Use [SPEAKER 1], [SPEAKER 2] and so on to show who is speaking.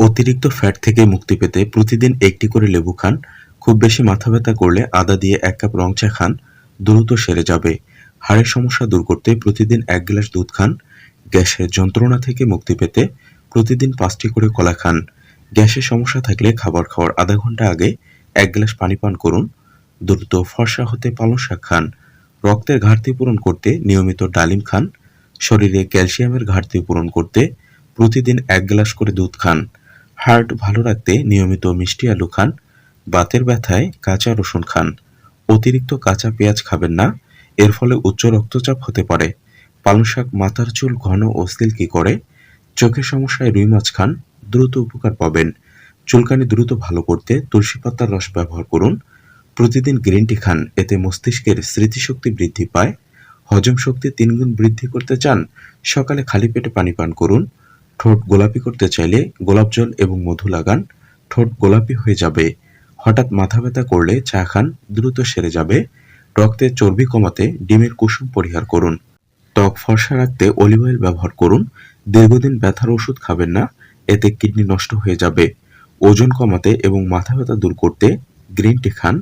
[SPEAKER 1] অতিরিক্ত ফ্যাট থেকে মুক্তি পেতে প্রতিদিন একটি করে লেবু খান। খুব বেশি মাথা ব্যথা করলে আদা দিয়ে 1 কাপ রং চা খান, দ্রুত সেরে যাবে। হাড়ের সমস্যা দূর করতে প্রতিদিন 1 গ্লাস দুধ খান। গ্যাসের যন্ত্রণা থেকে মুক্তি পেতে প্রতিদিন 5টি করে কলা খান। গ্যাসের সমস্যা থাকলে খাবার খাওয়ার আধা ঘন্টা আগে 1 গ্লাস পানি পান করুন। দ্রুত ফর্সা হতে পালং শাক খান। রক্তের ঘাটতি পূরণ করতে নিয়মিত ডালিম খান। শরীরে ক্যালসিয়ামের ঘাটতি পূরণ করতে প্রতিদিন 1 গ্লাস করে দুধ খান। হার্ট ভালো রাখতে নিয়মিত মিষ্টি আলু খান। বাতের ব্যথায় কাঁচা রসুন খান। অতিরিক্ত কাঁচা পেঁয়াজ খাবেন না, এর ফলে উচ্চ রক্তচাপ হতে পারে। পালং শাক মাথার চুল ঘন ও সিল্কি করে। চোখের সমস্যায় রুই মাছ খান, দ্রুত উপকার পাবেন। চুলকানি দ্রুত ভালো করতে তুলসী পাতার রস ব্যবহার করুন। প্রতিদিন গ্রিন টি খান, এতে মস্তিষ্কের স্মৃতিশক্তি বৃদ্ধি পায়। হজম শক্তি 3 গুণ বৃদ্ধি করতে চান, সকালে খালি পেটে পানি পান করুন। ঠোঁট গোলাপি করতে চাইলে গোলাপ জল এবং মধু লাগান, ঠোঁট গোলাপি হয়ে যাবে। হঠাৎ মাথা ব্যথা করলে চা খান, দ্রুত সেরে যাবে। রক্তে চর্বি কমাতে ডিমের কুসুম পরিহার করুন। ত্বক ফর্সা রাখতে অলিভ অয়েল ব্যবহার করুন। দীর্ঘদিন ব্যথার ওষুধ খাবেন না, এতে কিডনি নষ্ট হয়ে যাবে। ওজন কমাতে এবং মাথা ব্যথা দূর করতে গ্রিন টি খান।